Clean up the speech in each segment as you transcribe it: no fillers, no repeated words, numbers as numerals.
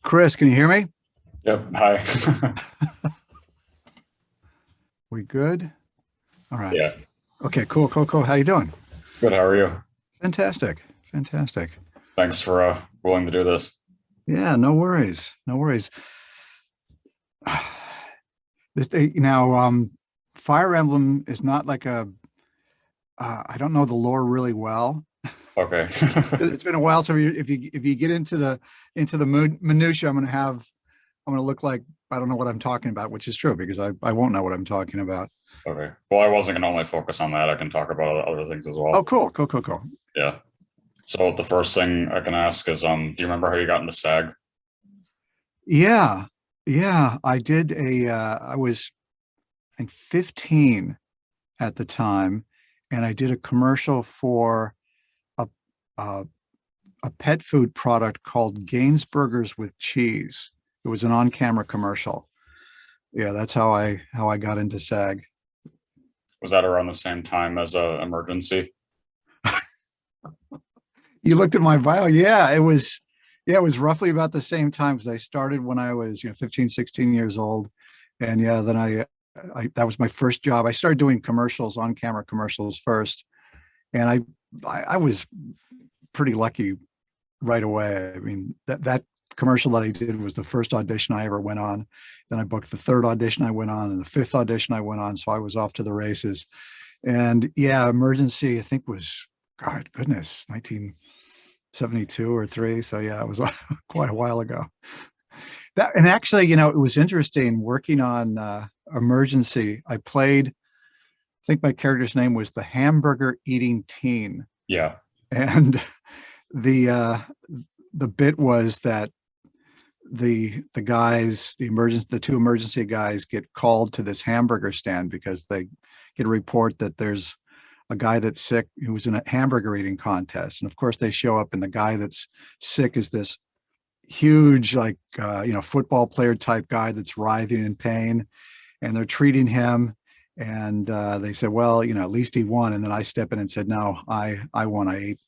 Chris, can you hear me? Yep. Hi. We good? All right. Yeah. Okay, cool, cool, cool. How you doing? Good. How are you? Fantastic. Fantastic. Thanks for willing to do this. Yeah, no worries. No worries. Fire Emblem is not like I don't know the lore really well. Okay. It's been a while, so if you get into the minutia, I'm gonna look like I don't know what I'm talking about, which is true because I won't know what I'm talking about. Okay. Well, I wasn't going to only focus on that. I can talk about other things as Oh, well. cool, cool, cool, cool. Yeah. So the first thing I can ask is, do you remember how you got into SAG? Yeah, yeah. I was I think 15 at the time, and I did a commercial for a a, a pet food product called Gainsburgers with cheese. It was an on-camera commercial. Yeah, that's how I got into SAG. Was that around the same time as Emergency? You looked at my bio. Yeah, it was roughly about the same time because I started when I was 15, 16 years old. And yeah, then I that was my first job. I started doing commercials, on-camera commercials first, and I was pretty lucky right away. I mean, that commercial that I did was the first audition I ever went on. Then I booked the third audition I went on, and the fifth audition I went on. So I was off to the races. And yeah, Emergency, I think was, God, goodness, 1972 or three. So yeah, it was quite a while ago. That and actually, it was interesting working on Emergency. I think my character's name was the hamburger eating teen, Yeah. and the uh, the bit was that the two emergency guys get called to this hamburger stand because they get a report that there's a guy that's sick who was in a hamburger eating contest, and of course they show up, and the guy that's sick is this huge, like football player type guy that's writhing in pain, and they're treating him. And they said, well, at least he won. And then I step in and said, no, I won. I ate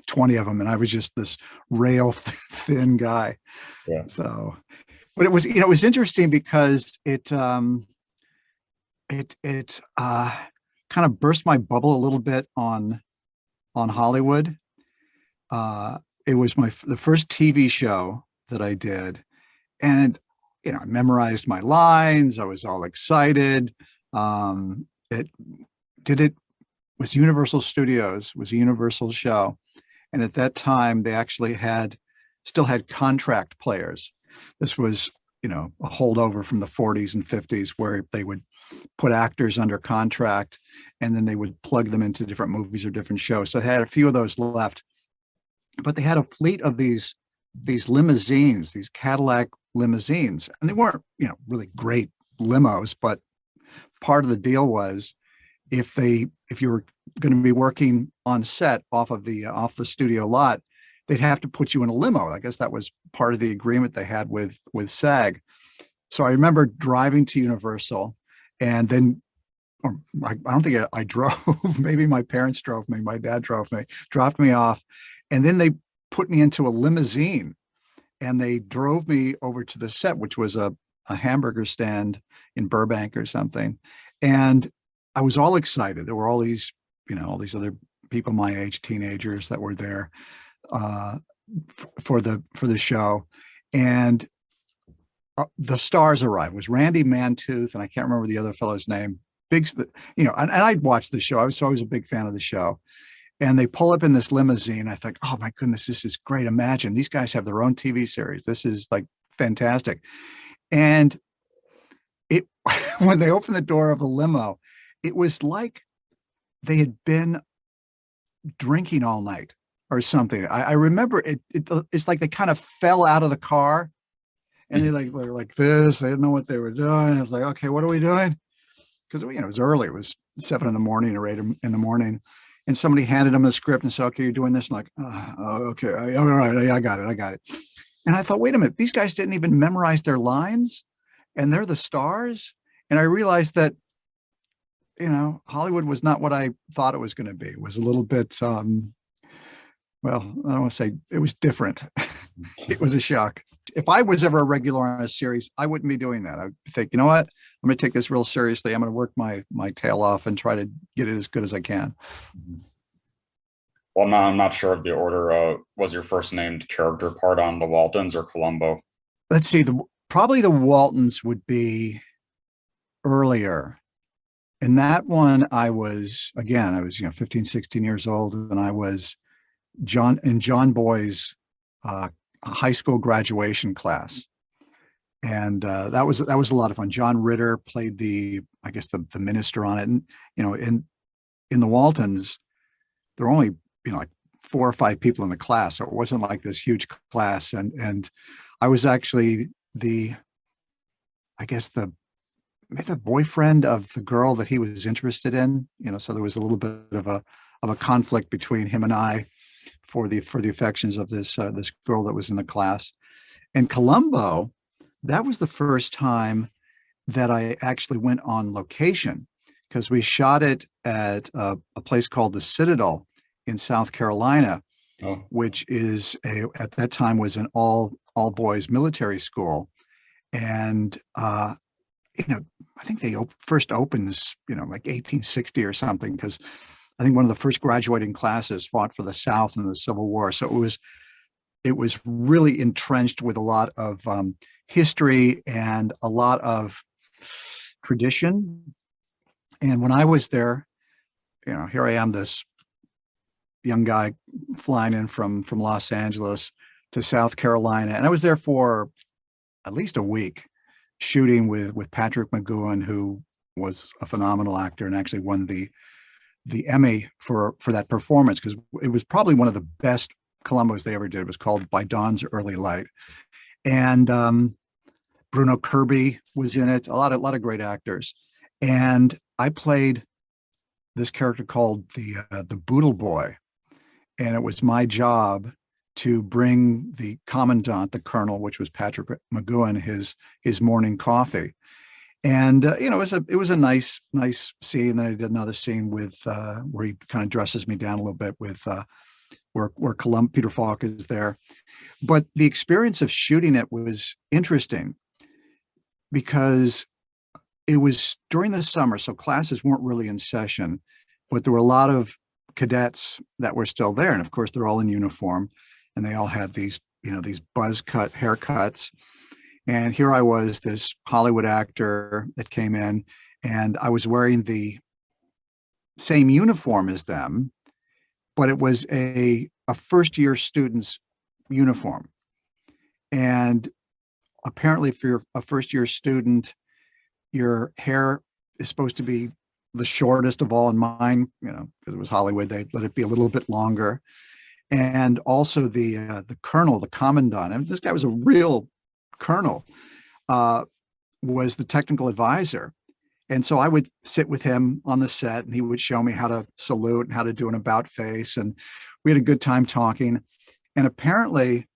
20 of them, and I was just this rail thin guy. Yeah. So, but it was interesting because it kind of burst my bubble a little bit on Hollywood. It was the first TV show that I did, and I memorized my lines. I was all excited. It did it was Universal Studios, was a Universal show, and at that time they actually still had contract players. This was a holdover from the 40s and 50s where they would put actors under contract and then they would plug them into different movies or different shows. So they had a few of those left, but they had a fleet of these limousines, these Cadillac limousines, and they weren't really great limos, but part of the deal was if you were going to be working on set off the studio lot, they'd have to put you in a limo. I guess that was part of the agreement they had with SAG. So I remember driving to Universal, and then or I don't think I drove. Maybe my parents drove me. My dad drove me, dropped me off, and then they put me into a limousine, and they drove me over to the set, which was a hamburger stand in Burbank or something. And I was all excited. There were all these other people my age, teenagers that were there uh, for the show, and the stars arrived. It was Randy Mantooth, and I can't remember the other fellow's name. Big, and I'd watched the show. I was always a big fan of the show. And they pull up in this limousine. I thought, oh my goodness, this is great. Imagine these guys have their own TV series. This is like fantastic. And it when they opened the door of the limo, it was like they had been drinking all night or something. I remember it's like they kind of fell out of the car, and they were like this. They didn't know what they were doing. I was like, okay, what are we doing? Because it was early. It was 7 in the morning or 8 in the morning, and somebody handed them a script and said, "Okay, you're doing this." And like, oh, okay, all right, I got it. And I thought, wait a minute, these guys didn't even memorize their lines, and they're the stars. And I realized that Hollywood was not what I thought it was going to be. It was a little bit, well, I don't want to say it was different. It was a shock. If I was ever a regular on a series, I wouldn't be doing that. I would think, you know what? I'm going to take this real seriously. I'm going to work my tail off and try to get it as good as I can. Well, no, I'm not sure of the order. Was your first named character part on the Waltons or Colombo? Let's see. Probably the Waltons would be earlier. In that one, I was 15, 16 years old, and I was John Boy's high school graduation class. And that was a lot of fun. John Ritter played the minister on it. And, in the Waltons, there were only, like 4 or 5 people in the class. So it wasn't like this huge class. And I was actually the boyfriend of the girl that he was interested in, so there was a little bit of a conflict between him and I for the affections of this girl that was in the class. And Colombo, that was the first time that I actually went on location, because we shot it at a place called the Citadel in South Carolina, which is at that time was an all boys military school. And I think they first opened this, like 1860 or something, because I think one of the first graduating classes fought for the South in the Civil War. So it was really entrenched with a lot of history and a lot of tradition. And when I was there, here I am, this young guy flying in from Los Angeles to South Carolina, and I was there for at least a week, shooting with Patrick McGowan, who was a phenomenal actor and actually won the Emmy for that performance, because it was probably one of the best Colombos they ever did. It was called By Dawn's Early Light. And Bruno Kirby was in it, a lot of great actors. And I played this character called the Boodle Boy. And it was my job to bring the commandant, the colonel, which was Patrick McGowan, his morning coffee. And it was a nice scene. Then I did another scene with where he kind of dresses me down a little bit with where Peter Falk is there. But the experience of shooting it was interesting because it was during the summer, so classes weren't really in session, but there were a lot of cadets that were still there, and of course they're all in uniform, and they all had these buzz cut haircuts. And here I was, this Hollywood actor that came in, and I was wearing the same uniform as them, but it was a first-year student's uniform. And apparently, if you're a first-year student, your hair is supposed to be the shortest of all. In mine, because it was Hollywood, they let it be a little bit longer. And also the colonel, the commandant, and this guy was a real colonel, was the technical advisor. And so I would sit with him on the set, and he would show me how to salute and how to do an about face. And we had a good time talking. And apparently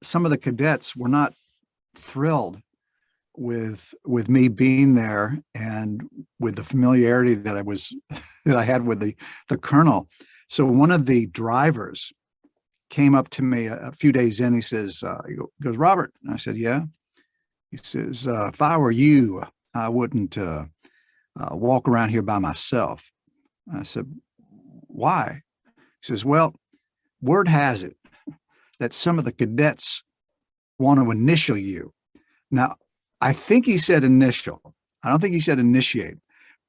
some of the cadets were not thrilled with me being there and with the familiarity that I had with the colonel. So one of the drivers came up to me a few days in. He says, he goes, "Robert." And I said, "Yeah." He says, "If I were you, I wouldn't walk around here by myself." I said, "Why?" He says, "Well, word has it that some of the cadets want to initial you." Now, I think he said initial. I don't think he said initiate,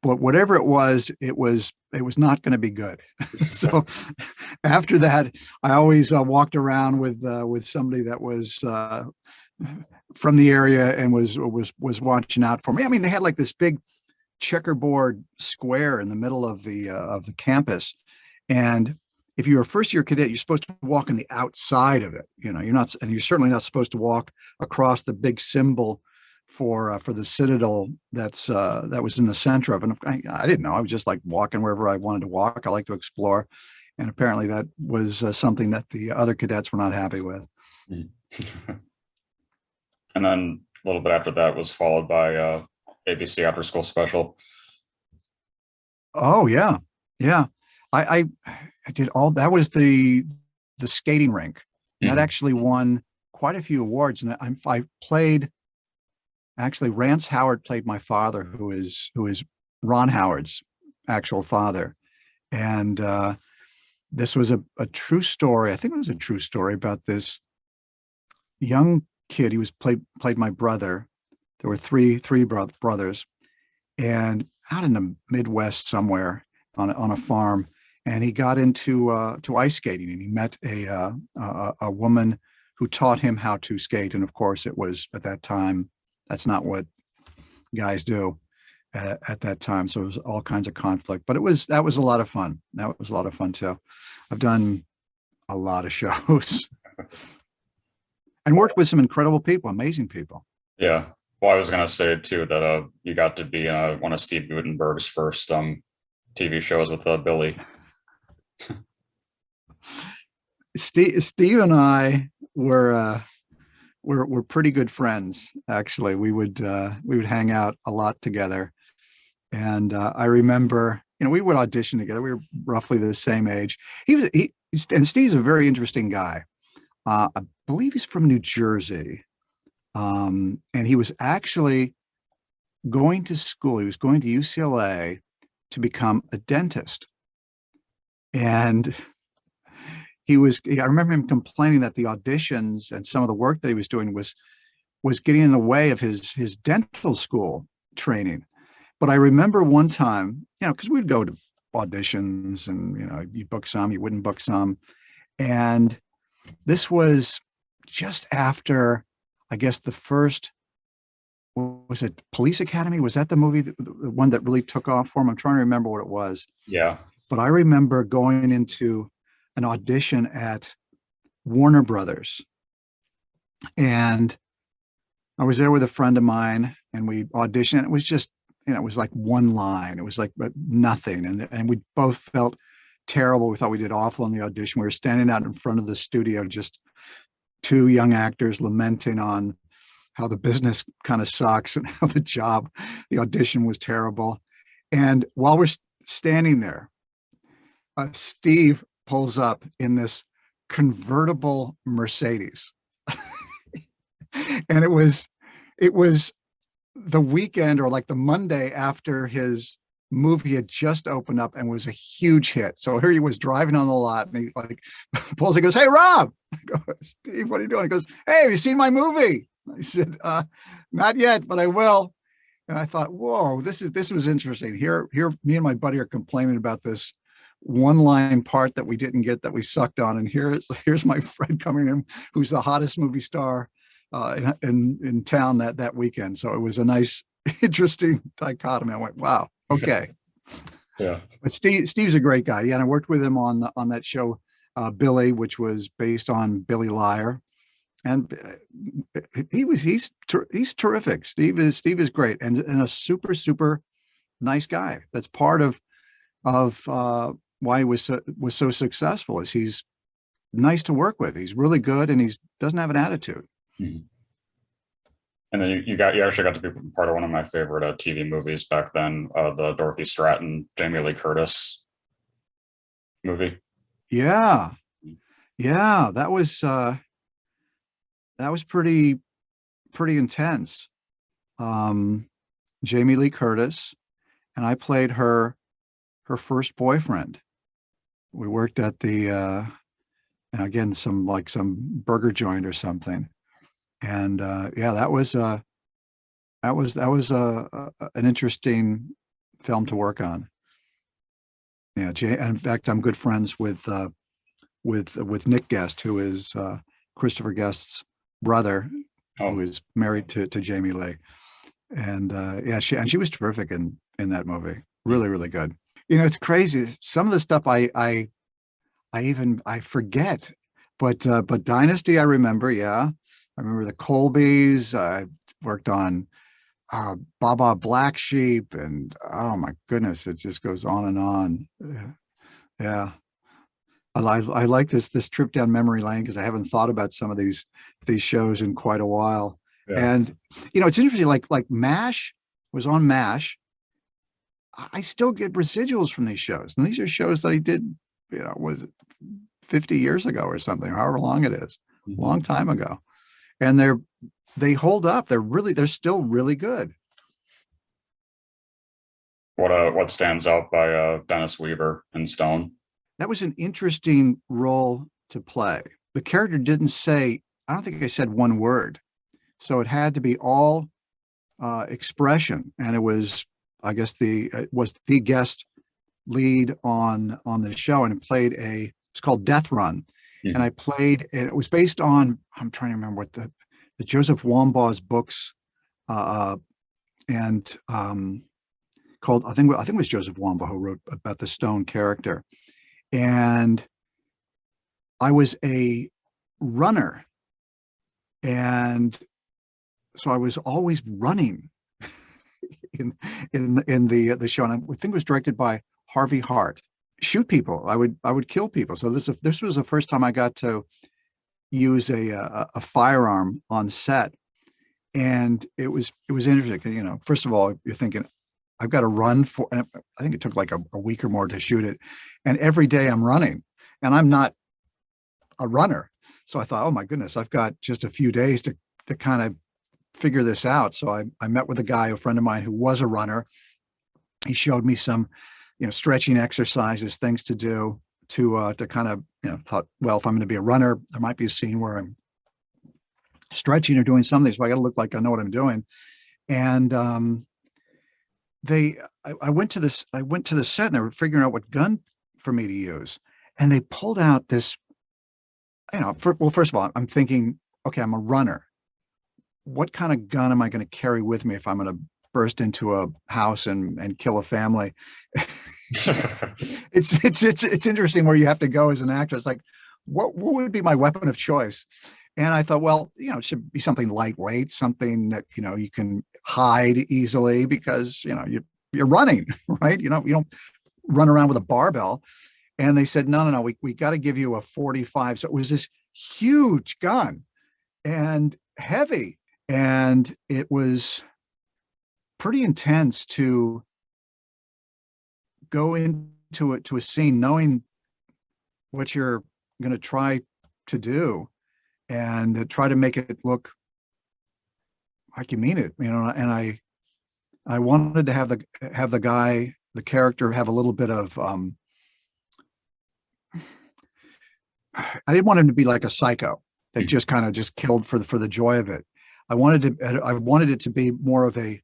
but whatever it was not going to be good. So after that, I always walked around with somebody that was from the area and was watching out for me. I mean, they had like this big checkerboard square in the middle of the campus, and if you're a first-year cadet, you're supposed to walk on the outside of it. You're not, and you're certainly not supposed to walk across the big symbol for the Citadel that was in the center of it. And I didn't know. I was just like walking wherever I wanted to walk. I like to explore, and apparently that was something that the other cadets were not happy with. And then a little bit after that was followed by ABC After School Special. Oh yeah. I did all that. Was the skating rink. and that Mhm. actually won quite a few awards. And I played, actually, Rance Howard played my father, who is Ron Howard's actual father. And this was a true story. I think it was a true story about this young kid. He was played my brother. There were three brothers, and out in the Midwest somewhere on a farm, and he got into to ice skating, and he met a woman who taught him how to skate. And of course, it was at that time, that's not what guys do at that time. So it was all kinds of conflict, but that was a lot of fun. That was a lot of fun too. I've done a lot of shows and worked with some incredible people, amazing people. Yeah. Well, I was gonna say too that you got to be one of Steve Gutenberg's first TV shows with Billy. Steve and I were pretty good friends. Actually, we would hang out a lot together, and I remember, we would audition together. We were roughly the same age. And Steve's a very interesting guy. I believe he's from New Jersey, and he was actually going to school. He was going to UCLA to become a dentist, and I remember him complaining that the auditions and some of the work that he was doing was getting in the way of his dental school training. But I remember one time, because we'd go to auditions, and you book some, you wouldn't book some. And this was just after, I guess, the first, was it Police Academy? Was that the movie, the one that really took off for him? I'm trying to remember what it was. Yeah. But I remember going into an audition at Warner Brothers, and I was there with a friend of mine, and we auditioned. It was just, it was like one line. It was like nothing, and we both felt terrible. We thought we did awful in the audition. We were standing out in front of the studio, just two young actors lamenting on how the business kind of sucks and how the audition was terrible. And while we're standing there, Steve pulls up in this convertible Mercedes. And it was the weekend, or like the Monday after his movie had just opened up and was a huge hit. So here he was driving on the lot, and he like pulls, he goes, "Hey, Rob." I go, "Steve, what are you doing?" He goes, "Hey, have you seen my movie?" I said, "Not yet, but I will." And I thought, whoa, this was interesting. Here, me and my buddy are complaining about this one line part that we didn't get, that we sucked on, and here's my friend coming in, who's the hottest movie star in town that weekend. So it was a nice, interesting dichotomy. I went, wow, okay. Yeah. But Steve's a great guy. Yeah, and I worked with him on that show, Billy, which was based on Billy Liar, and he's terrific. Steve is great, and a super nice guy. That's part of why he was so successful, is he's nice to work with. He's really good, and he doesn't have an attitude. Mhm. And then you actually got to be part of one of my favorite TV movies back then, the Dorothy Stratton, Jamie Lee Curtis movie. Yeah, that was pretty intense. Jamie Lee Curtis, and I played her first boyfriend. We worked at the again, some burger joint or something, and yeah, that was an interesting film to work on. Yeah, in fact, I'm good friends with Nick Guest, who is Christopher Guest's brother, who Oh, is married to Jamie Lee. And yeah, she was terrific in that movie. Really good. It's crazy. Some of the stuff I forget, but Dynasty I remember. Yeah, I remember the Colbys. I worked on Baba Black Sheep, and oh my goodness, it just goes on and on. Yeah. I like this trip down memory lane, because I haven't thought about some of these shows in quite a while. yeah. And it's interesting, like MASH was on MASH. I still get residuals from these shows, and these are shows that I did, was it 50 years ago or something, however long it is. long time ago. And they hold up. They're still really good. What stands out by Dennis Weaver in Stone? That was an interesting role to play. The character didn't say, I don't think I said one word. So it had to be all expression. And it was, I guess, was the guest lead on the show, and it's called Death Run. Mhm. And it was based on, I'm trying to remember what the Joseph Wambaugh's books, and called, I think it was Joseph Wambaugh who wrote about the Stone character. And I was a runner. And so I was always running in the show. And I think it was directed by Harvey Hart. Shoot people. I would kill people. So this was the first time I got to use a firearm on set. And it was interesting. You know, first of all, you're thinking, I've got to run for, I think it took like a week or more to shoot it. And every day I'm running, and I'm not a runner. So I thought, oh my goodness, I've got just a few days to kind of figure this out. So I met with a friend of mine who was a runner. He showed me some, stretching exercises, things to do to kind of, thought, well, if I'm going to be a runner, there might be a scene where I'm stretching or doing something. So I got to look like I know what I'm doing. And I went to the set, and they were figuring out what gun for me to use. And they pulled out this, first of all, I'm thinking, okay, I'm a runner. What kind of gun am I going to carry with me if I'm going to burst into a house and kill a family? It's interesting where you have to go as an actor. It's like, what would be my weapon of choice? And I thought, well, it should be something lightweight, something that, you can hide easily, because, you're running, right? You don't run around with a barbell. And they said, no, we got to give you a 45. So it was this huge gun and heavy. And it was pretty intense to go into a scene knowing what you're going to try to do, and try to make it look like you mean it, and I wanted to have the character have a little bit of, I didn't want him to be like a psycho that just kind of just killed for the joy of it. I wanted it to be more of an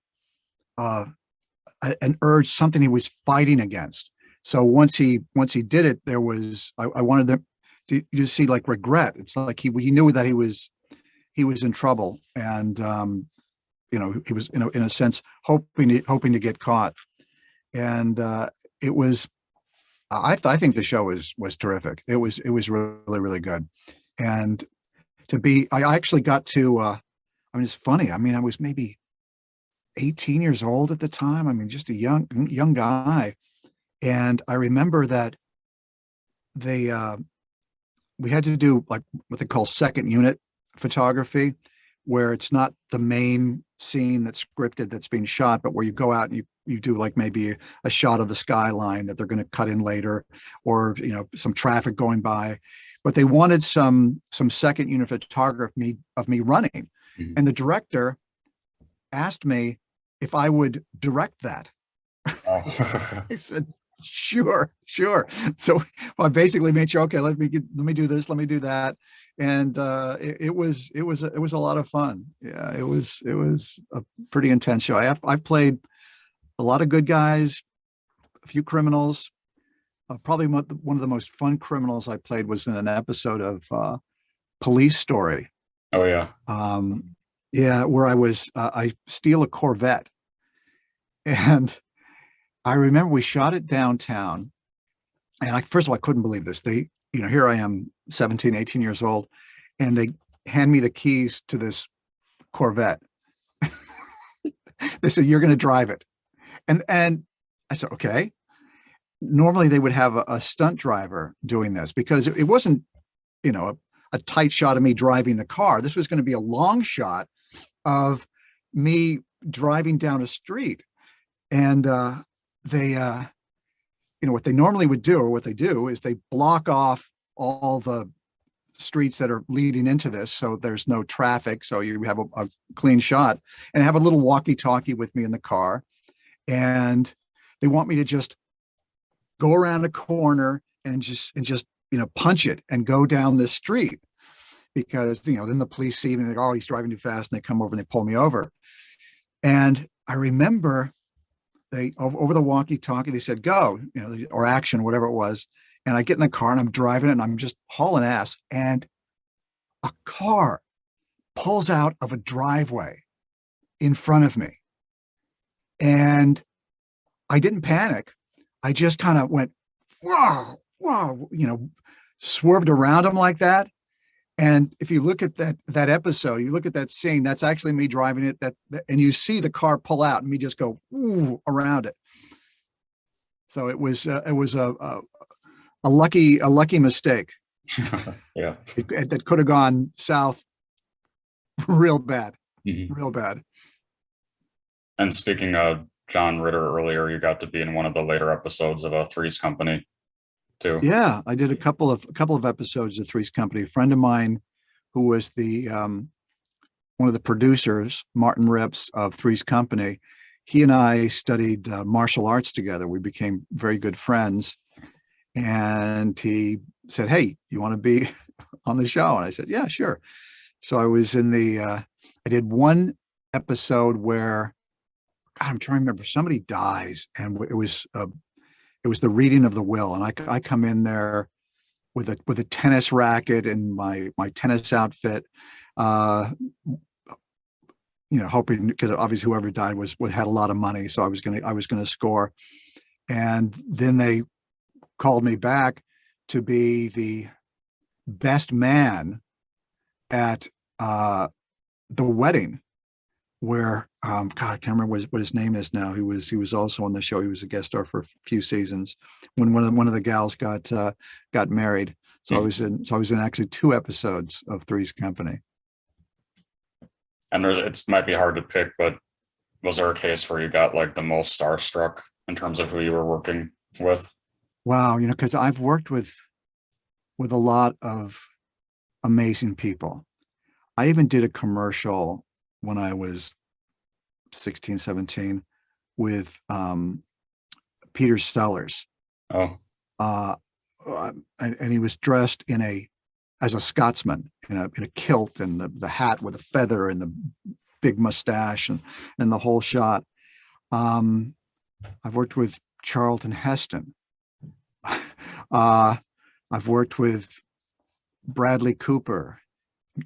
urge, something he was fighting against. So once he did it, there was, I wanted them to see like regret. It's like he knew that he was in trouble, and he was in a sense hoping to get caught. And it was, I think the show was terrific. It was really, really good. And I actually got to, it's funny. I was maybe 18 years old at the time. Just a young guy. And I remember that we had to do like what they call second unit photography, where it's not the main scene that's scripted, that's being shot, but where you go out and you do like maybe a shot of the skyline that they're going to cut in later, or some traffic going by. But they wanted some second unit photography of me running. Mm-hmm. And the director asked me if I would direct that. Oh. I said, sure. So I basically made sure, okay, let me do this, let me do that. And it was a lot of fun. Yeah, it was a pretty intense show. I've played a lot of good guys, a few criminals. Probably one of the most fun criminals I played was in an episode of Police Story. Oh yeah. Yeah, where I steal a Corvette. And I remember we shot it downtown, and first of all, I couldn't believe this. Here I am, 17, 18 years old, and they hand me the keys to this Corvette. They said, you're going to drive it. And I said, okay. Normally they would have a stunt driver doing this, because it wasn't, a tight shot of me driving the car. This was going to be a long shot of me driving down a street. And they, what they normally would do, or what they do, is they block off all the streets that are leading into this, so there's no traffic, so you have a clean shot, and have a little walkie-talkie with me in the car, and they want me to just go around a corner and just punch it and go down this street, because then the police see me and they go, oh, he's driving too fast, and they come over and they pull me over. And I remember they, over the walkie-talkie, they said go, or action, whatever it was. And I get in the car and I'm driving it and I'm just hauling ass, and a car pulls out of a driveway in front of me, and I didn't panic. I just kind of went, wow, wow, swerved around him like that. And if you look at that episode, you look at that scene, that's actually me driving it. And you see the car pull out and me just go around it. So it was a lucky mistake. Yeah, that could have gone south real bad, mm-hmm. real bad. And speaking of John Ritter earlier, you got to be in one of the later episodes of Three's Company too. Yeah, I did a couple of episodes of Three's Company. A friend of mine who was the one of the producers, Martin Rips of Three's Company, he and I studied martial arts together. We became very good friends. And he said, hey, you want to be on the show? And I said, yeah, sure. So I was in I did one episode where, God, I'm trying to remember, somebody dies, and it was the reading of the will. And I come in there with a tennis racket and my tennis outfit, hoping, because obviously whoever died had a lot of money. So I was going to score. And then they called me back to be the best man at the wedding, where God, I can't remember what his name is now. He was also on the show. He was a guest star for a few seasons when one of the gals got married. So I was in actually 2 episodes of Three's Company. And it might be hard to pick, but was there a case where you got like the most starstruck in terms of who you were working with? Wow, because I've worked with a lot of amazing people. I even did a commercial when I was 16, 17 with Peter Sellers. Oh. And he was dressed as a Scotsman in a kilt, and the hat with a feather and the big mustache and the whole shot. I've worked with Charlton Heston. I've worked with Bradley Cooper,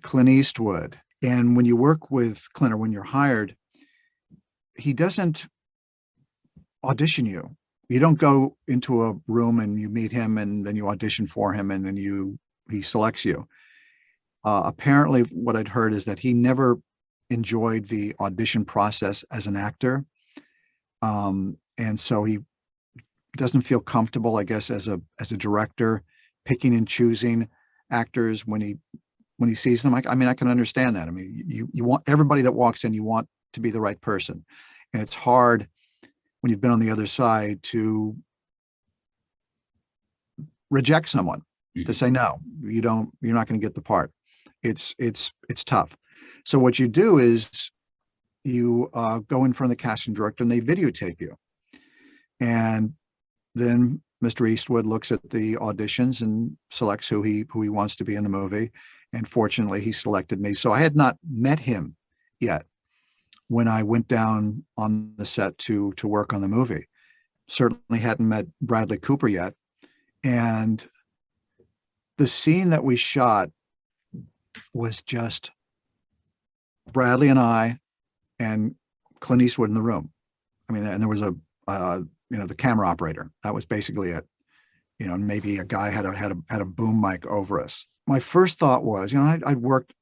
Clint Eastwood. And when you work with Clint, or when you're hired, he doesn't audition you. You don't go into a room and you meet him and then you audition for him and then he selects you. Apparently what I'd heard is that he never enjoyed the audition process as an actor. And so he doesn't feel comfortable, I guess, as a director, picking and choosing actors when he sees them. I can understand that. I mean, you want everybody that walks in, you want to be the right person. And it's hard when you've been on the other side to reject someone, to say, no, you're not going to get the part. It's tough. So what you do is you go in front of the casting director and they videotape you. And then Mr. Eastwood looks at the auditions and selects who he wants to be in the movie. And fortunately, he selected me. So I had not met him yet when I went down on the set to work on the movie. Certainly hadn't met Bradley Cooper yet. And the scene that we shot was just Bradley and I and Clint Eastwood in the room. I mean, and there was the camera operator. That was basically it. And maybe a guy had a boom mic over us. My first thought was, I'd worked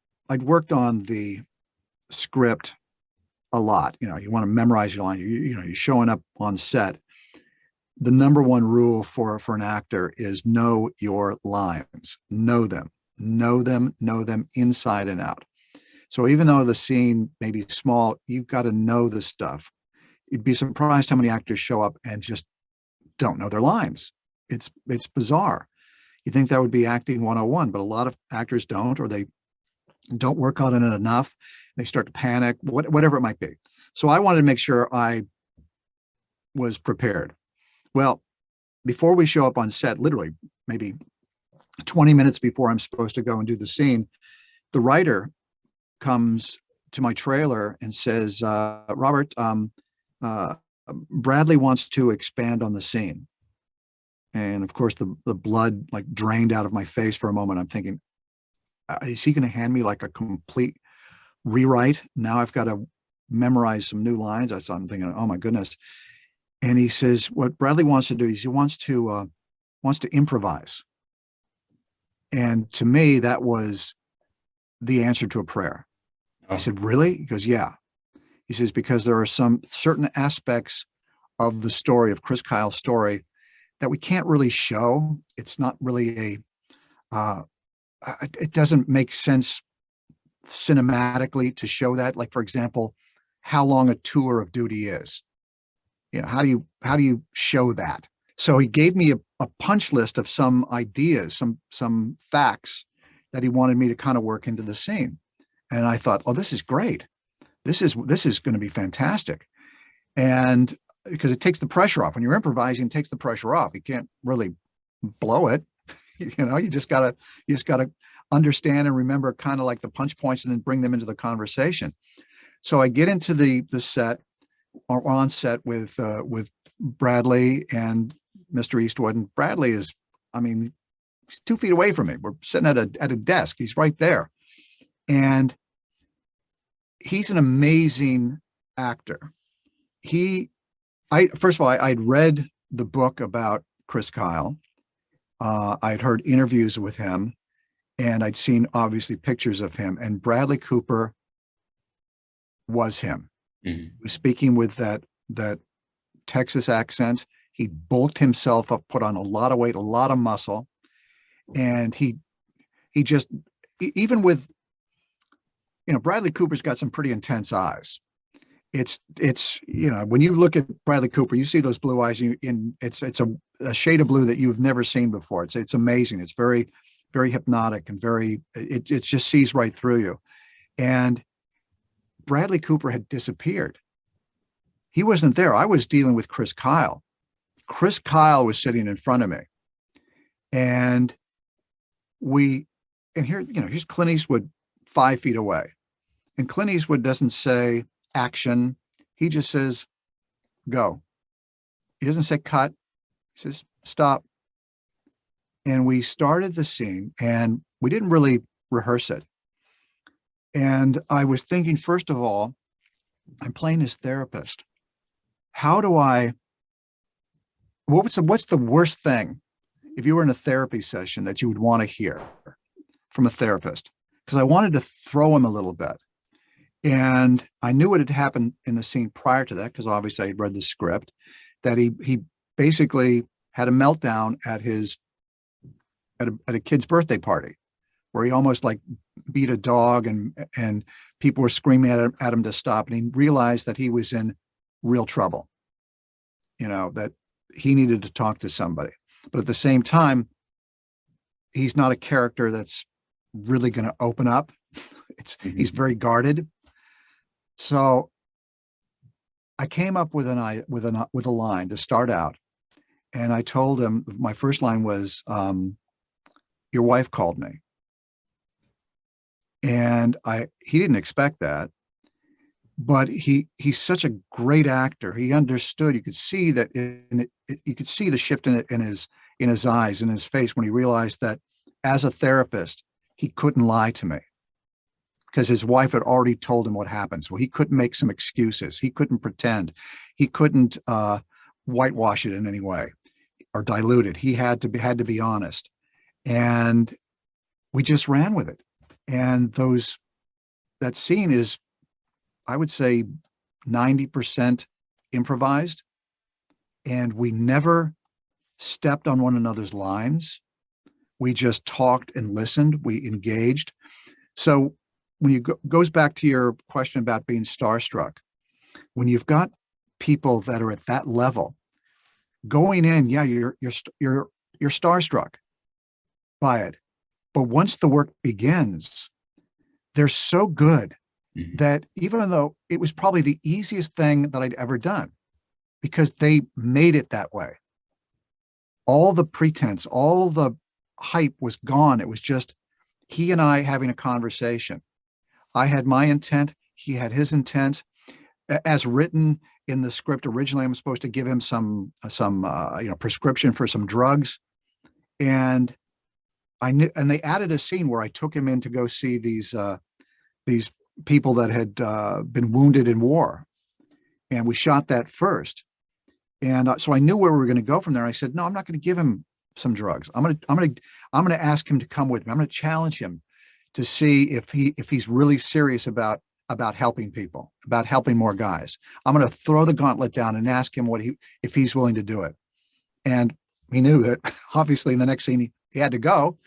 on the script a lot. You want to memorize your line. You're showing up on set. The number one rule for an actor is know your lines. Know them inside and out. So even though the scene may be small, you've got to know the stuff. You'd be surprised how many actors show up and just don't know their lines. It's bizarre. You think that would be acting 101, but a lot of actors don't, or they don't work on it enough. They start to panic, whatever it might be. So I wanted to make sure I was prepared. Well, before we show up on set, literally maybe 20 minutes before I'm supposed to go and do the scene, the writer comes to my trailer and says, Robert, Bradley wants to expand on the scene. And of course, the blood like drained out of my face for a moment. I'm thinking, is he going to hand me like a complete rewrite? Now I've got to memorize some new lines. I'm thinking, oh my goodness. And he says, what Bradley wants to do is he wants to improvise. And to me, that was the answer to a prayer. I said, really? He goes, yeah. He says, because there are some certain aspects of the story, of Chris Kyle's story, that we can't really show. It's not really it doesn't make sense cinematically to show that. Like, for example, how long a tour of duty is. How do you show that? So he gave me a punch list of some ideas, some facts that he wanted me to kind of work into the scene. And I thought, oh, this is great. This is going to be fantastic. And because it takes the pressure off when you're improvising, it takes the pressure off. You can't really blow it. You just gotta understand and remember kind of like the punch points and then bring them into the conversation. So I get into the set or on set with Bradley and Mr. Eastwood, and Bradley is, he's 2 feet away from me. We're sitting at a desk. He's right there. And he's an amazing actor. First of all, I'd read the book about Chris Kyle. I'd heard interviews with him, and I'd seen obviously pictures of him, and Bradley Cooper was him. Mm-hmm. He was speaking with that Texas accent. He bulked himself up, put on a lot of weight, a lot of muscle. And he just, even with, Bradley Cooper's got some pretty intense eyes. It's when you look at Bradley Cooper, you see those blue eyes, it's a shade of blue that you've never seen before. It's amazing. It's very, very hypnotic and it just sees right through you. And Bradley Cooper had disappeared. He wasn't there. I was dealing with Chris Kyle. Chris Kyle was sitting in front of me. And here's Clint Eastwood 5 feet away. And Clint Eastwood doesn't say action. He just says, go. He doesn't say cut. He says, stop. And we started the scene and we didn't really rehearse it. And I was thinking, first of all, I'm playing this therapist. What's the worst thing if you were in a therapy session that you would want to hear from a therapist? Because I wanted to throw him a little bit. And I knew what had happened in the scene prior to that, because obviously I had read the script, that he basically had a meltdown at a kid's birthday party, where he almost like beat a dog and people were screaming at him to stop. And he realized that he was in real trouble, that he needed to talk to somebody. But at the same time, he's not a character that's really going to open up. He's very guarded. So I came up with a line to start out. And I told him, my first line was, your wife called me. And he didn't expect that, but he's such a great actor. He understood. You could see that you could see the shift in his eyes, in his face, when he realized that as a therapist, he couldn't lie to me, because his wife had already told him what happened. So he couldn't make some excuses. He couldn't pretend. He couldn't whitewash it in any way or dilute it. He had to be honest. And we just ran with it. And that scene is, I would say, 90% improvised. And we never stepped on one another's lines. We just talked and listened. We engaged. So when you goes back to your question about being starstruck, when you've got people that are at that level going in, yeah, you're starstruck. by it. But once the work begins, they're so good that even though it was probably the easiest thing that I'd ever done, because they made it that way. All the pretense, all the hype was gone. It was just he and I having a conversation. I had my intent, he had his intent. As written in the script originally, I'm supposed to give him some prescription for some drugs, and I knew, and they added a scene where I took him in to go see these people that had been wounded in war, and we shot that first. And so I knew where we were going to go from there. I said, no, I'm not going to give him some drugs. I'm going to ask him to come with me. I'm going to challenge him to see if he's really serious about helping people, about helping more guys. I'm going to throw the gauntlet down and ask him if he's willing to do it. And he knew that obviously in the next scene he had to go.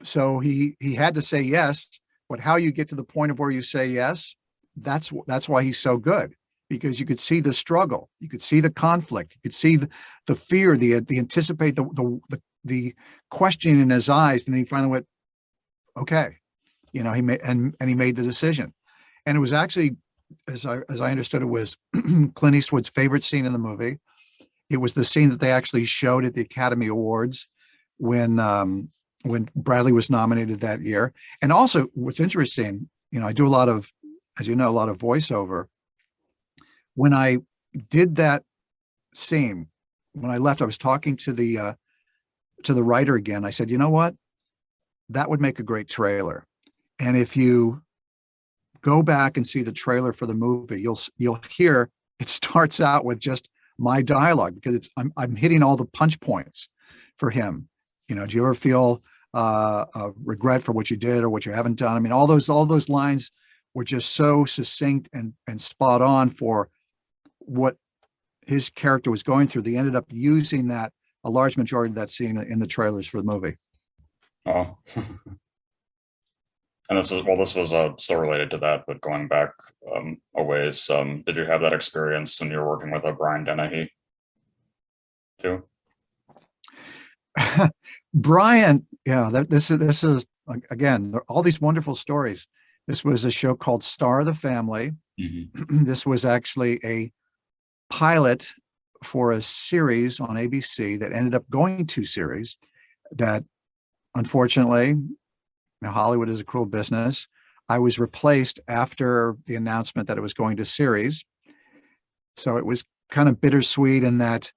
So he had to say yes. But how you get to the point of where you say yes, that's why he's so good, because you could see the struggle, you could see the conflict, you could see the fear, the anticipate, the questioning in his eyes, and then he finally went, okay, he made he made the decision. And it was actually, as I understood, it was Clint Eastwood's favorite scene in the movie. It was the scene that they actually showed at the Academy Awards when Bradley was nominated that year. And also, what's interesting, I do a lot of, as you know, a lot of voiceover. When I did that scene, when I left, I was talking to the writer again. I said, you know what? That would make a great trailer. And if you go back and see the trailer for the movie, you'll hear it starts out with just my dialogue, because I'm hitting all the punch points for him. Do you ever feel regret for what you did or what you haven't done? I mean, all those lines were just so succinct and spot on for what his character was going through. They ended up using a large majority of that scene in the trailers for the movie. Oh. And this was still related to that, but going back a ways. Did you have that experience when you were working with Brian Dennehy too? Brian, yeah, this is again, all these wonderful stories. This was a show called Star of the Family. This was actually a pilot for a series on ABC that ended up going to series that, unfortunately, Hollywood is a cruel business. I was replaced after the announcement that it was going to series. So it was kind of bittersweet in that,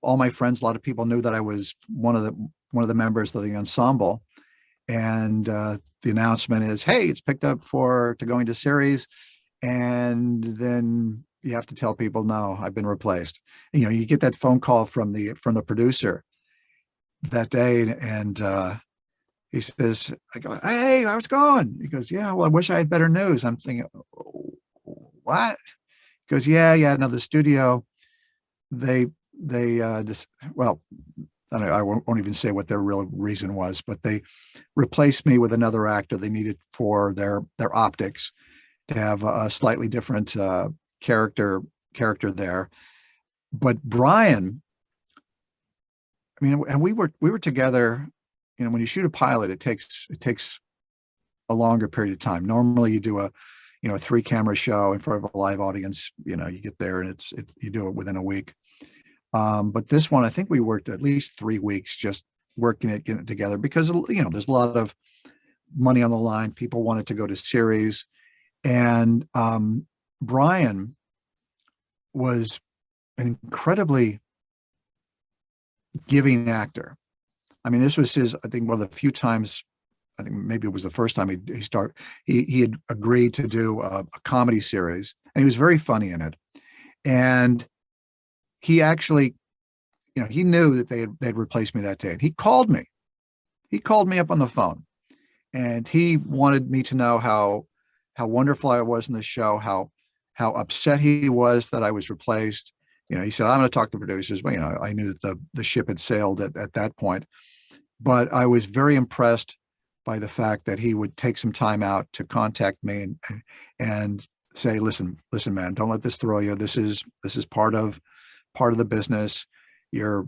all my friends, a lot of people knew that I was one of the members of the ensemble. And the announcement is, hey, it's picked up to going to series. And then you have to tell people, no, I've been replaced. You get that phone call from the producer that day, and he says, I go, hey, how's it going? He goes, yeah, well, I wish I had better news. I'm thinking, what? He goes, yeah, another studio. They just, well, I won't even say what their real reason was, but they replaced me with another actor they needed for their optics, to have a slightly different character there. But Brian, I mean, and we were together. When you shoot a pilot, it takes a longer period of time. Normally, you do a 3-camera show in front of a live audience. You get there and you do it within a week. But this one, I think we worked at least 3 weeks just working it, getting it together, because there's a lot of money on the line. People wanted to go to series, and Brian was an incredibly giving actor. I mean, this was I think one of the few times, I think maybe it was the first time he had agreed to do a comedy series, and he was very funny in it. And he actually, he knew that they'd replaced me that day. And he called me up on the phone, and he wanted me to know how wonderful I was in the show, how upset he was that I was replaced. He said, I'm going to talk to producers, but I knew that the ship had sailed at that point. But I was very impressed by the fact that he would take some time out to contact me and say, listen, man, don't let this throw you. This is part of the business. You're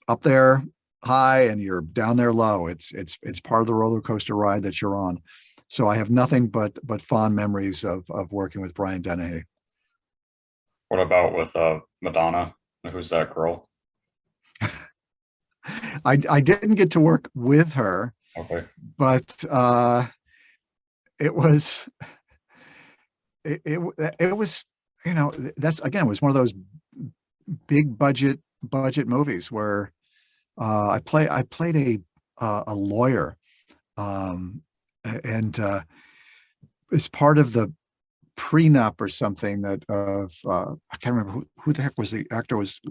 up there high and you're down there low. It's part of the roller coaster ride that you're on. So I have nothing but fond memories of working with Brian Dennehy. What about with Madonna? Who's that girl? I didn't get to work with her, Okay. but it was it it was, you know, that's again, it was one of those big budget movies where I played a lawyer, um, and it's part of the prenup or something that I can't remember who the heck was the actor was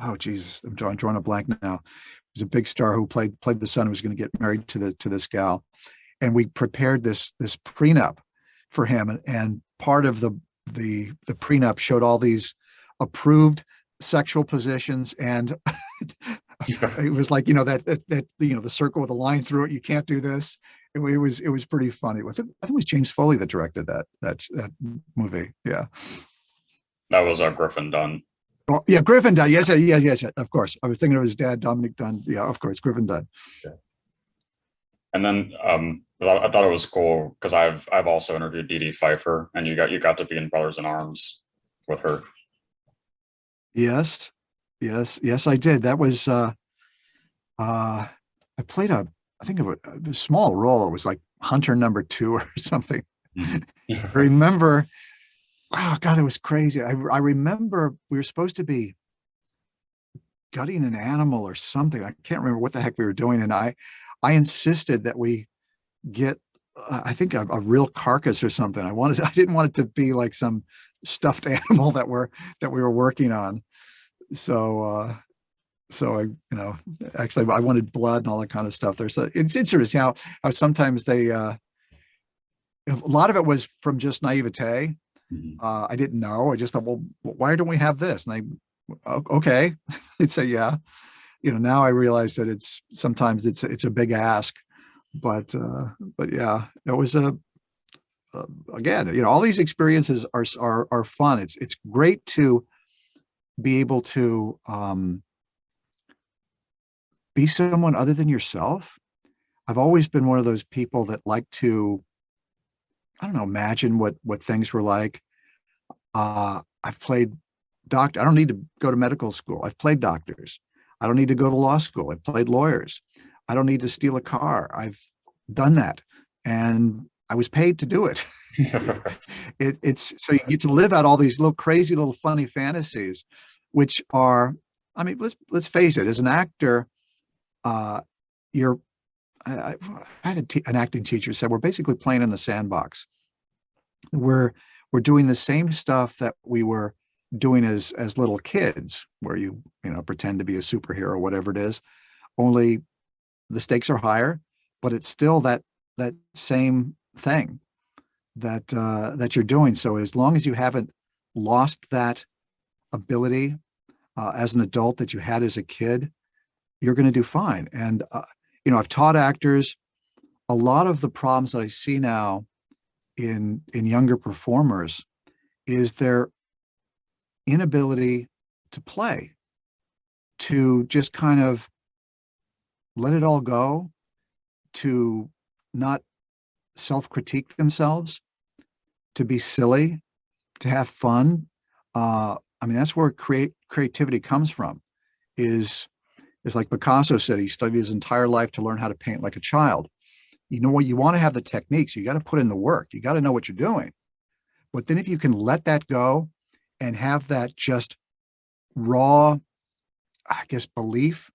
oh Jesus, I'm drawing a blank now. He was a big star who played the son who was going to get married to this gal, and we prepared this prenup for him, and part of the prenup showed all these approved sexual positions, and it was like, you know, that you know, the circle with a line through it, you can't do this. It was pretty funny. I think it was James Foley that directed that movie. Yeah. That was Griffin Dunn. Oh, yeah, Griffin Dunn. Yes, yes, of course. I was thinking of his dad, Dominic Dunn. Yeah, of course, Griffin Dunn. Yeah. And then I thought it was cool because I've also interviewed Dee Dee Pfeiffer, and you got to be in Brothers in Arms with her. Yes, yes, I did. That was I played I think of a small role. It was like Hunter number 2 or something. Mhm. I remember, oh God, it was crazy. I remember we were supposed to be gutting an animal or something. I can't remember what the heck we were doing. And I insisted that we get, I think a real carcass or something. I didn't want it to be like some stuffed animal that we were working on. So, so I, you know, actually I wanted blood and all that kind of stuff. It's interesting how sometimes a lot of it was from just naivete. Mhm. I didn't know. I just thought, well, why don't we have this? And they, okay, they'd say, yeah. You know, now I realize that sometimes it's a big ask, but yeah, it was again, you know, all these experiences are fun. It's great to be able to be someone other than yourself. I've always been one of those people that like to, I don't know, imagine what things were like. I've played doctor. I don't need to go to medical school. I've played doctors. I don't need to go to law school. I've played lawyers. I don't need to steal a car. I've done that, and I was paid to do it. It's so you get to live out all these little crazy little funny fantasies, which are, I mean, let's face it, as an actor, you're I had an acting teacher said we're basically playing in the sandbox. We're we're doing the same stuff that we were doing as little kids, where you know, pretend to be a superhero, whatever it is. Only the stakes are higher, but it's still that same thing that you're doing. So as long as you haven't lost that ability as an adult that you had as a kid, you're going to do fine. And you know, I've taught actors. A lot of the problems that I see now in younger performers is their inability to play, to just kind of let it all go, to not self-critique themselves, to be silly, to have fun. I mean, that's where creativity comes from. Is like Picasso said, he studied his entire life to learn how to paint like a child. You know what? You want to have the techniques. You got to put in the work. You got to know what you're doing. But then if you can let that go and have that just raw, I guess, belief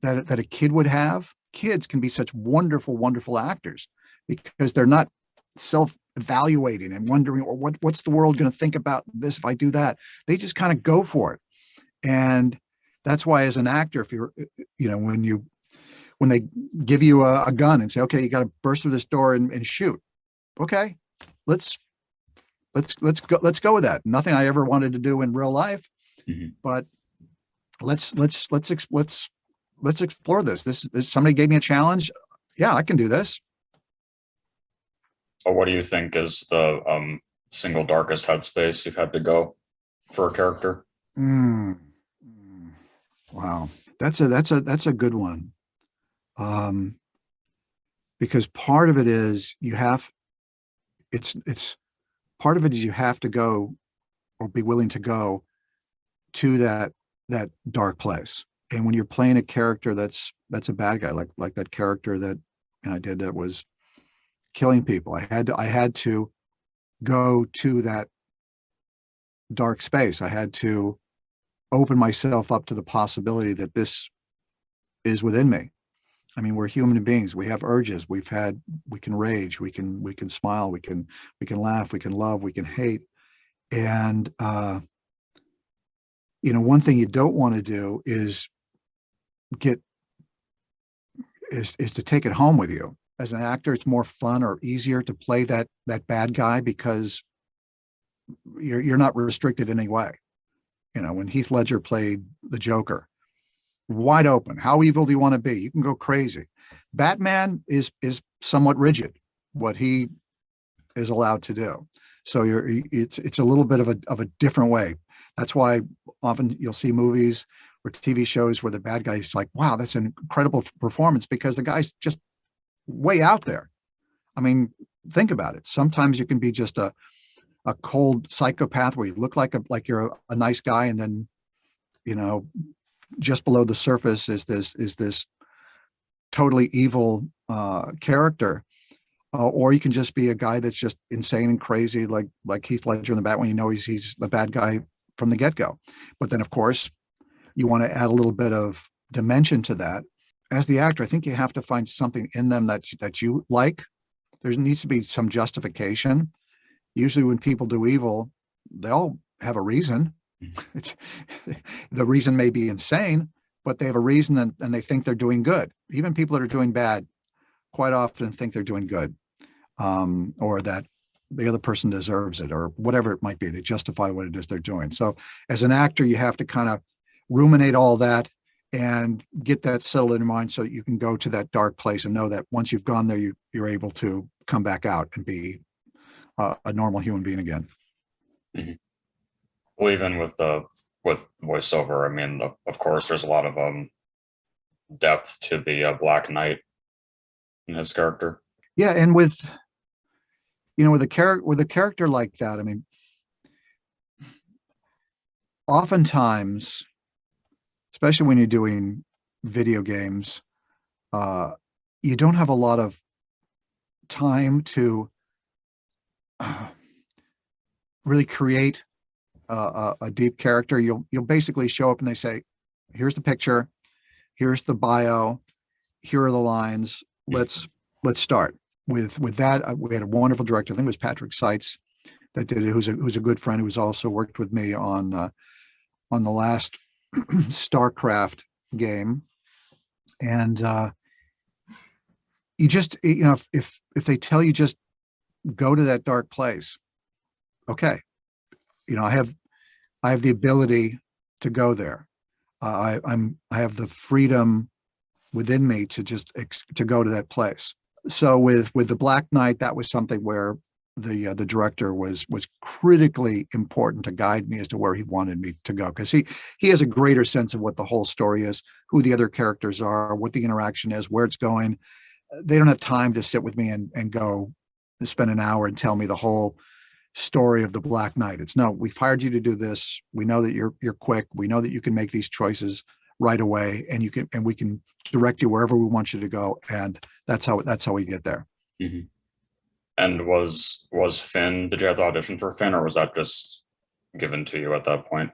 that a kid would have, kids can be such wonderful, wonderful actors because they're not self-evaluating and wondering, or what's the world going to think about this if I do that? They just kind of go for it. And that's why, as an actor, if you're, you know, when they give you a gun and say, okay, you got to burst through this door and shoot. Okay, let's go with that. Nothing I ever wanted to do in real life, Mhm. but let's explore this. This somebody gave me a challenge. Yeah, I can do this. Or what do you think is the single darkest headspace you've had to go for a character? Mm. Wow. That's a good one. Um, because part of it is it's part of it is you have to go or be willing to go to that dark place. And when you're playing a character that's a bad guy, like that character that I did that was killing people, I had to go to that dark space. I had to open myself up to the possibility that this is within me. I mean, we're human beings. We have urges. We can rage. We can smile. We can laugh. We can love. We can hate. And one thing you don't want to do get is to take it home with you. As an actor, it's more fun or easier to play that bad guy because you're not restricted in any way. When Heath Ledger played the Joker, wide open. How evil do you want to be? You can go crazy. Batman is somewhat rigid, what he is allowed to do. So it's a little bit of a different way. That's why often you'll see movies or TV shows where the bad guy's like, wow, that's an incredible performance because the guy's just way out there. I mean, think about it. Sometimes you can be just a cold psychopath where you look like you're a nice guy, and then just below the surface is this totally evil character, or you can just be a guy that's just insane and crazy, like Heath Ledger in the Bat, when he's the bad guy from the get-go. But then, of course, you want to add a little bit of dimension to that. As the actor, I think you have to find something in them that you like. There needs to be some justification. Usually when people do evil, they all have a reason. It's, the reason may be insane, but they have a reason, and they think they're doing good. Even people that are doing bad quite often think they're doing good, or that the other person deserves it, or whatever it might be. They justify what it is they're doing. So as an actor, you have to kind of ruminate all that and get that settled in your mind so you can go to that dark place and know that once you've gone there, you're able to come back out and be a normal human being again. Mm-hmm. Well, even with voiceover, I mean, of course, there's a lot of depth to the Black Knight in his character. Yeah, and with a character like that, I mean, oftentimes, especially when you're doing video games, you don't have a lot of time to really create a deep character. You'll basically show up and they say, here's the picture, here's the bio, here are the lines. Let's start with that. We had a wonderful director, I think it was Patrick Seitz, that did it, who's a good friend, who's also worked with me on the last StarCraft game. And you just, if they tell you just go to that dark place, okay, I have the ability to go there. I have the freedom within me to go to that place. So with the Black Knight, that was something where the director was critically important to guide me as to where he wanted me to go, because he has a greater sense of what the whole story is, who the other characters are, what the interaction is, where it's going. They don't have time to sit with me and go spend an hour and tell me the whole story of the Black Knight. It's no, we've hired you to do this. We know that you're quick. We know that you can make these choices right away, and we can direct you wherever we want you to go. And that's how we get there. Mm-hmm. And was Finn, did you have to audition for Finn, or was that just given to you at that point?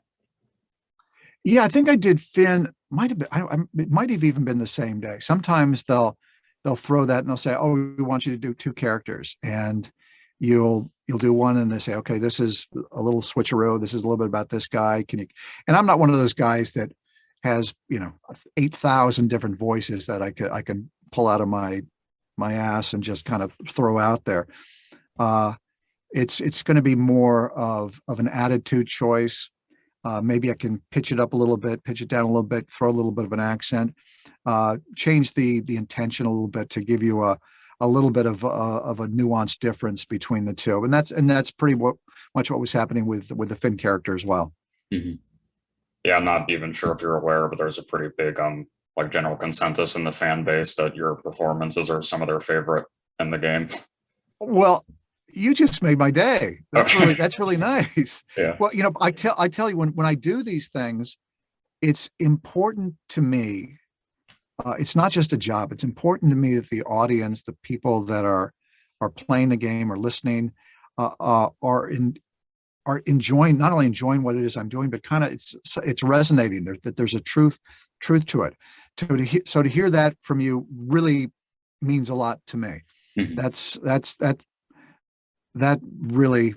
Yeah, I think I did Finn. Might have been, it might have even been the same day. Sometimes they'll throw that and they'll say, oh, we want you to do two characters, and you'll do one, and they say, okay, this is a little switcheroo. This is a little bit about this guy. Can you? And I'm not one of those guys that has 8,000 different voices that I can pull out of my ass and just kind of throw out there. It's going to be more of an attitude choice. Maybe I can pitch it up a little bit, pitch it down a little bit, throw a little bit of an accent, change the intention a little bit to give you a little bit of a nuanced difference between the two. And that's pretty much what was happening with the Finn character as well. Mm-hmm. Yeah, I'm not even sure if you're aware, but there's a pretty big like general consensus in the fan base that your performances are some of their favorite in the game. Well, you just made my day. Okay. That's really nice. Yeah. Well, I tell you, when I do these things, it's important to me. It's not just a job. It's important to me that the audience, the people that are playing the game or listening, are enjoying, not only enjoying what it is I'm doing, but kind of it's resonating there, that there's a truth to it. So to hear that from you really means a lot to me. Mhm. That really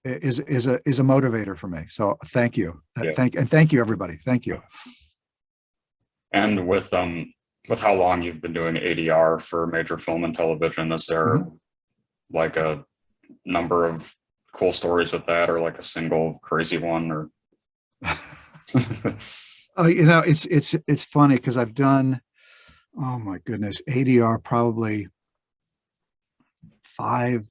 is a motivator for me. So thank you. Yeah. Thank you, everybody. Thank you. And with how long you've been doing ADR for major film and television, is there Mhm. like a number of cool stories with that, or like a single crazy one, or It's funny because I've done, oh my goodness, ADR probably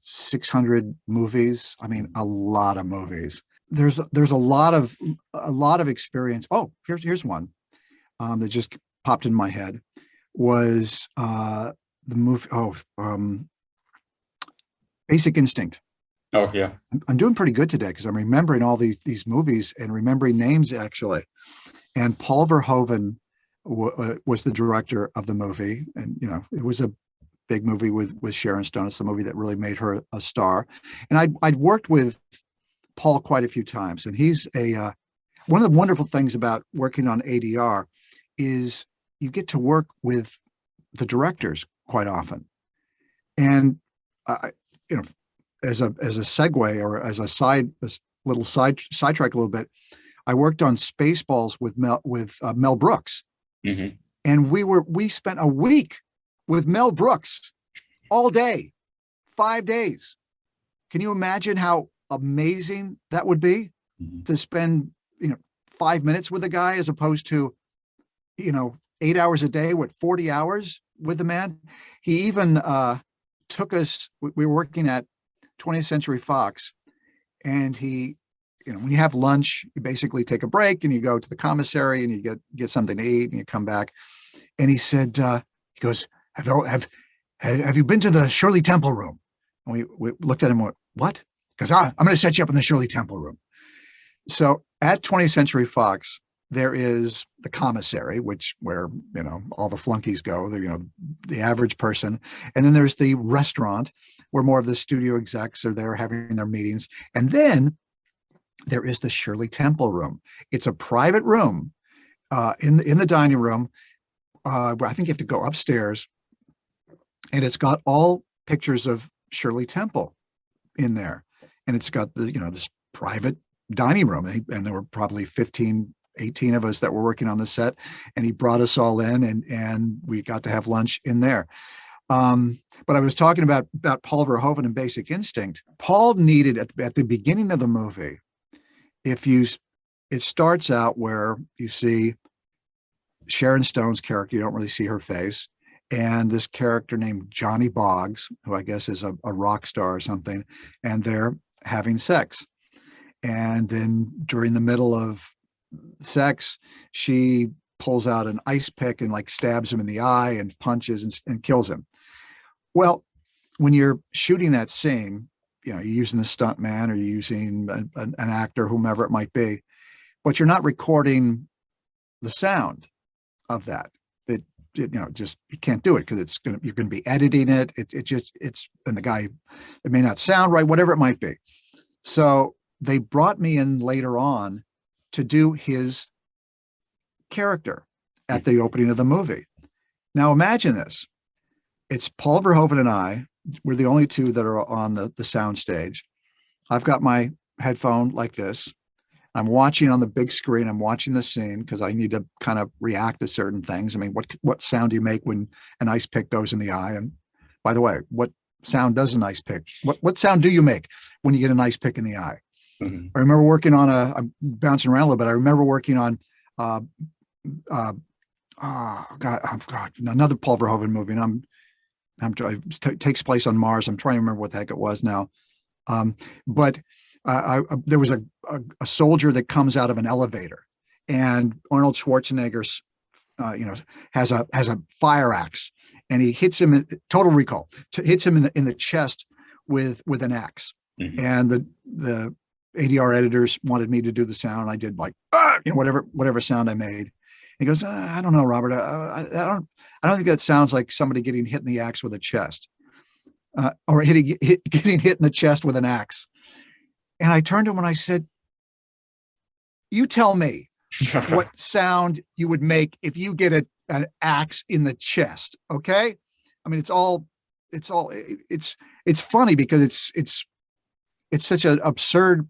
600 movies. I mean, a lot of movies. There's a lot of experience. Oh, here's one that just popped in my head was the movie. Basic Instinct. oh yeah. I'm doing pretty good today because I'm remembering all these movies and remembering names actually. And Paul Verhoeven was the director of the movie, and it was a big movie with Sharon Stone. It's the movie that really made her a star. And I'd worked with Paul quite a few times, and he's one of the wonderful things about working on ADR is you get to work with the directors quite often. And I, you know, as a segue or as a little sidetrack a little bit, I worked on Spaceballs with Mel Brooks, Hmm. and we spent a week with Mel Brooks all day, 5 days. Can you imagine how amazing that would be Hmm. to spend 5 minutes with a guy as opposed to 8 hours a day, 40 hours with the man? He even took us. We were working at 20th Century Fox, and when you have lunch, you basically take a break and you go to the commissary and you get something to eat and you come back. And he said, he goes, have you been to the Shirley Temple room? And we looked at him and went, what? Because I'm going to set you up in the Shirley Temple room. So at 20th Century Fox, there is the commissary, where all the flunkies go, the average person, and then there's the restaurant where more of the studio execs are there having their meetings, and then there is the Shirley Temple room. It's a private room in the dining room. Where I think you have to go upstairs, and it's got all pictures of Shirley Temple in there, and it's got this private dining room, and there were probably 15, 18 of us that were working on the set, and he brought us all in, and we got to have lunch in there. But I was talking about Paul Verhoeven and Basic Instinct. Paul needed at the beginning of the movie, it starts out where you see Sharon Stone's character, you don't really see her face, and this character named Johnny Boggs, who I guess is a rock star or something, and they're having sex. And then during the middle of sex, she pulls out an ice pick and like stabs him in the eye and punches and kills him. Well, when you're shooting that scene, you're using a stunt man or you're using an actor, whomever it might be, but you're not recording the sound of that. Just you can't do it because you're gonna be editing it. And the guy, it may not sound right, whatever it might be. So they brought me in later on to do his character at the opening of the movie. Now imagine this. It's Paul Verhoeven and I. We're the only two that are on the sound stage. I've got my headphone like this. I'm watching on the big screen. I'm watching the scene because I need to kind of react to certain things. I mean, what sound do you make when an ice pick goes in the eye? And by the way, what sound does an ice pick? What sound do you make when you get an ice pick in the eye? Hmm. I remember working on I'm bouncing around a little bit. I remember working on God, another Paul Verhoeven movie, and it takes place on Mars. I'm trying to remember what the heck it was now. But there was a soldier that comes out of an elevator, and Arnold Schwarzenegger, has a fire axe, and he hits him. Total Recall hits him in the chest with an axe, and the ADR editors wanted me to do the sound. I did like whatever sound I made. He goes, I don't know, Robert. I don't think that sounds like somebody getting hit in the axe with a chest, or getting hit in the chest with an axe. And I turned to him and I said, "You tell me what sound you would make if you get an axe in the chest." Okay, I mean, it's funny because it's such an absurd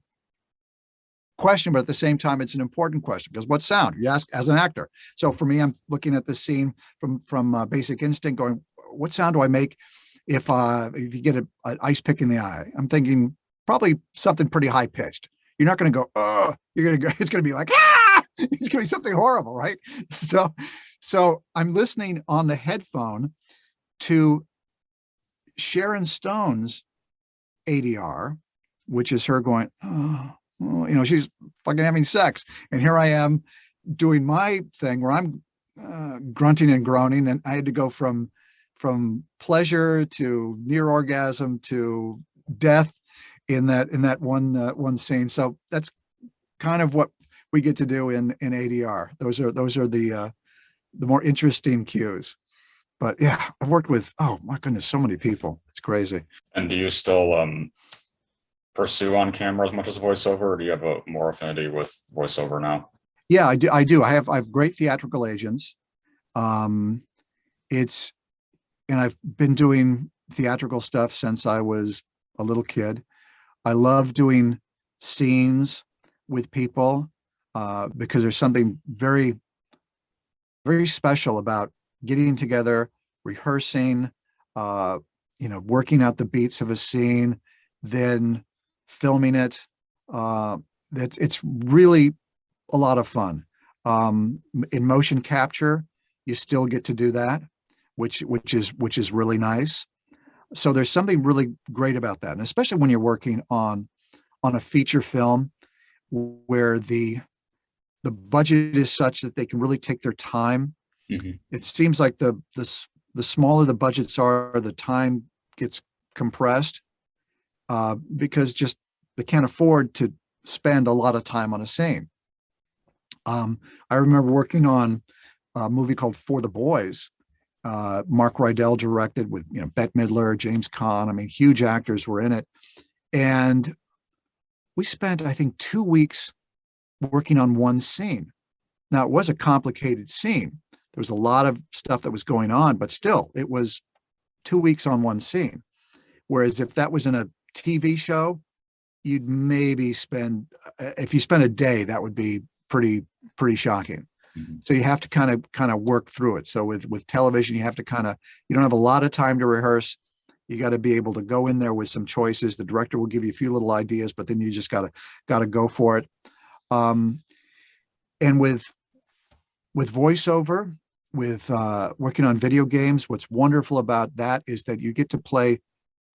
question, but at the same time, it's an important question, because what sound you ask as an actor. So for me, I'm looking at the scene from Basic Instinct, going, what sound do I make if you get an ice pick in the eye? I'm thinking probably something pretty high pitched. You're not going to go, oh, you're going to go, it's going to be like, ah, it's going to be something horrible, right? So I'm listening on the headphone to Sharon Stone's ADR, which is her going, oh, she's fucking having sex. And here I am doing my thing where I'm grunting and groaning. And I had to go from pleasure to near orgasm to death in that one scene. So that's kind of what we get to do in ADR. Those are the more interesting cues. But yeah, I've worked with, oh my goodness, so many people. It's crazy. And do you still pursue on camera as much as voiceover, or do you have a more affinity with voiceover now? Yeah, I do. I have great theatrical agents. And I've been doing theatrical stuff since I was a little kid. I love doing scenes with people because there's something very, very special about getting together, rehearsing, working out the beats of a scene, then filming it. It's really a lot of fun. In motion capture, you still get to do that, which is really nice. So there's something really great about that, and especially when you're working on a feature film where the budget is such that they can really take their time. It seems like the smaller the budgets are, the time gets compressed because just they can't afford to spend a lot of time on a scene. I remember working on a movie called For the Boys. Mark Rydell directed, with Bette Midler, James Caan. I mean, huge actors were in it, and we spent, I think, 2 weeks working on one scene. Now, it was a complicated scene. There was a lot of stuff that was going on, but still, it was 2 weeks on one scene. Whereas if that was in a TV show, you'd maybe if you spent a day, that would be pretty shocking. So you have to kind of work through it. So with television, you have to you don't have a lot of time to rehearse. You got to be able to go in there with some choices. The director will give you a few little ideas, but then you just got to go for it. And with voiceover, with working on video games, what's wonderful about that is that you get to play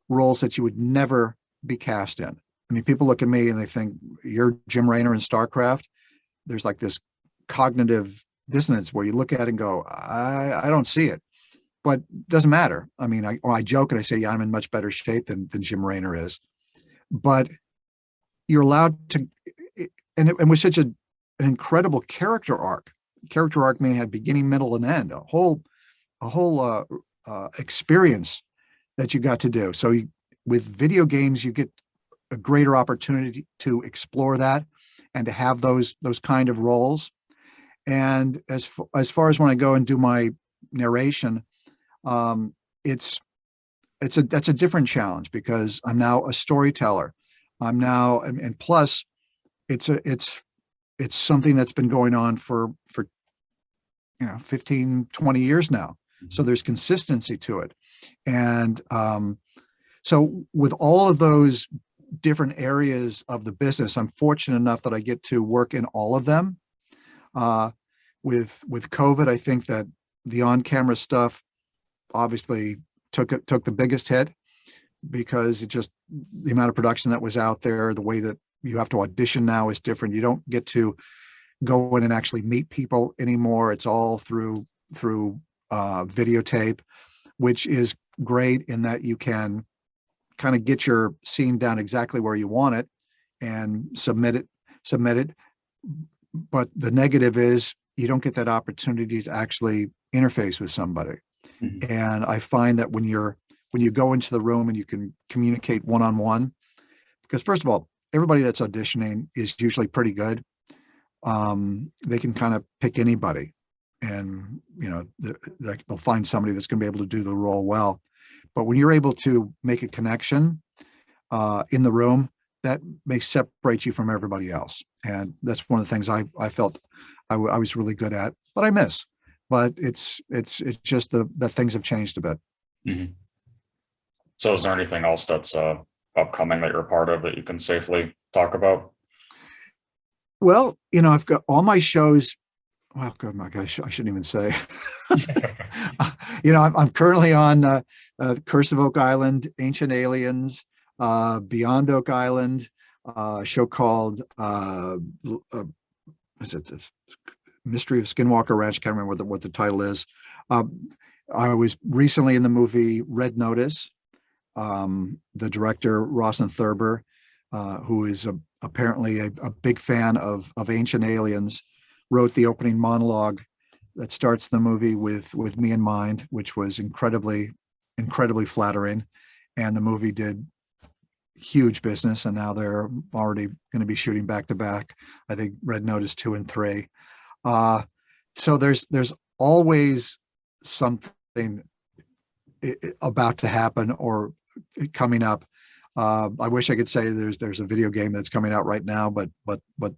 roles that you would never be cast in. I mean, people look at me and they think, you're Jim Raynor in StarCraft. There's like this cognitive dissonance where you look at it and go, I don't see it, but it doesn't matter. I mean, I joke and I say, yeah, I'm in much better shape than Jim Raynor is, but you're allowed to, and it was such an incredible character arc meaning it had beginning, middle, and end, a whole experience that you got to do. So with video games, you get a greater opportunity to explore that and to have those kind of roles. And as far as when I go and do my narration, that's a different challenge because I'm now a storyteller. I'm now, and plus it's something that's been going on for 15, 20 years now. So there's consistency to it. And so with all of those different areas of the business, I'm fortunate enough that I get to work in all of them. With COVID, I think that the on-camera stuff obviously took the biggest hit because the amount of production that was out there, the way that you have to audition now is different. You don't get to go in and actually meet people anymore. It's all through videotape, which is great in that you can kind of get your scene down exactly where you want it and submit it. But the negative is you don't get that opportunity to actually interface with somebody. Mhm. And I find that when you go into the room and you can communicate one-on-one, because first of all, everybody that's auditioning is usually pretty good. They can kind of pick anybody, and they'll find somebody that's going to be able to do the role well. But when you're able to make a connection in the room, that may separate you from everybody else. And that's one of the things I felt I was really good at, but I miss. But it's just that things have changed a bit. Mhm. So is there anything else that's upcoming that you're a part of that you can safely talk about? Well, I've got all my shows. Well, good, my gosh, I shouldn't even say. I'm currently on Curse of Oak Island, Ancient Aliens, Beyond Oak Island, a show called is it the Mystery of Skinwalker Ranch? Can't remember what the title is. I was recently in the movie Red Notice. The director Rawson Thurber, who is apparently a big fan of Ancient Aliens, wrote the opening monologue that starts the movie with me in mind, which was incredibly flattering. And the movie did huge business, and now they're already going to be shooting back to back. I think Red Notice 2 and 3. So there's always something about to happen or coming up. I wish I could say there's a video game that's coming out right now, but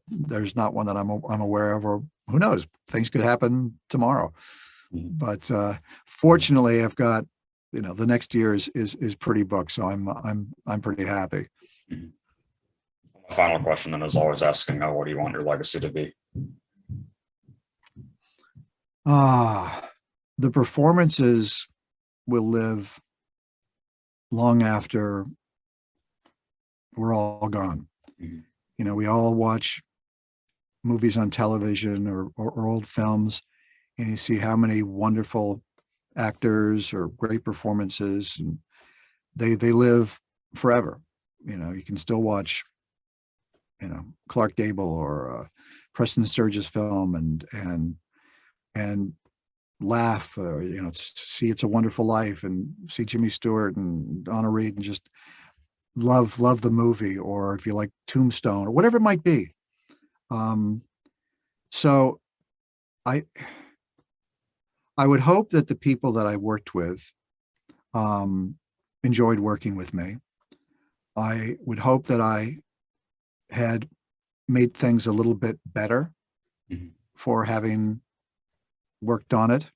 there's not one that I'm aware of, or who knows, things could happen tomorrow. Mhm. But fortunately, I've got the next year is pretty booked, so I'm pretty happy. Mhm. The final question then is always asking, what do you want your legacy to be? The performances will live long after we're all gone. Mhm. We all watch movies on television or old films, and you see how many wonderful actors or great performances, and they live forever. You can still watch Clark Gable or Preston Sturges film and laugh, see It's a Wonderful Life and see Jimmy Stewart and Donna Reed and just love the movie, or if you like Tombstone or whatever it might be. So I would hope that the people that I worked with enjoyed working with me. I would hope that I had made things a little bit better Mhm. for having worked on it.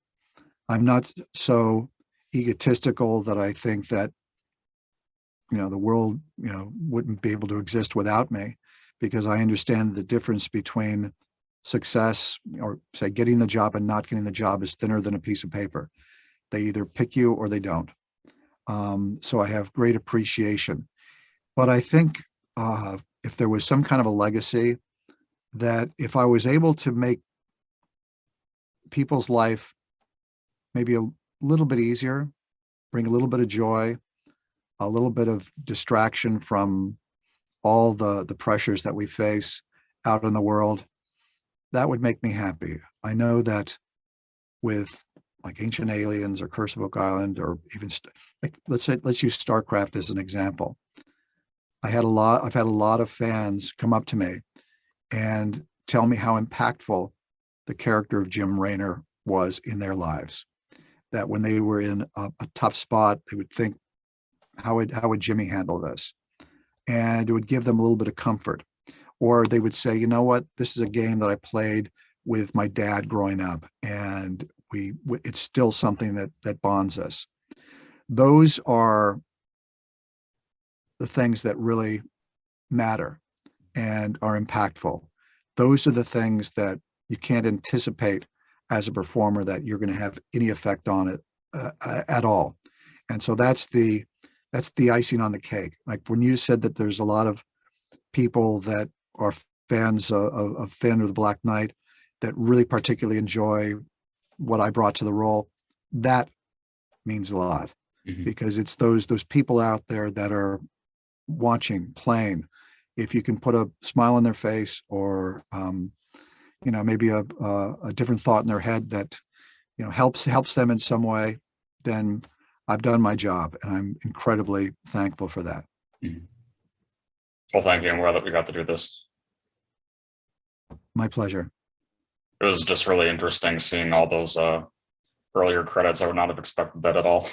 I'm not so egotistical that I think that the world wouldn't be able to exist without me, because I understand the difference between success, or say getting the job and not getting the job, is thinner than a piece of paper. They either pick you or they don't. So I have great appreciation. But I think if there was some kind of a legacy, that if I was able to make people's life maybe a little bit easier, bring a little bit of joy, a little bit of distraction from all the pressures that we face out in the world, that would make me happy. I know that with like Ancient Aliens or Curse of Oak Island, or even like let's use StarCraft as an example. I've had a lot of fans come up to me and tell me how impactful the character of Jim Raynor was in their lives. That when they were in a tough spot, they would think, how would Jimmy handle this? And it would give them a little bit of comfort. Or they would say, you know what, this is a game that I played with my dad growing up, and it's still something that bonds us. Those are the things that really matter and are impactful. Those are the things that you can't anticipate as a performer that you're going to have any effect on it at all. And so that's the icing on the cake. Like when you said that there's a lot of people that are fans of Finn or the Black Knight that really particularly enjoy what I brought to the role. That means a lot, because it's those people out there that are watching, playing. If you can put a smile on their face, or maybe a different thought in their head that helps them in some way, then I've done my job, and I'm incredibly thankful for that. Well, thank you. I'm glad that we got to do this. My pleasure. It was just really interesting seeing all those earlier credits. I would not have expected that at all.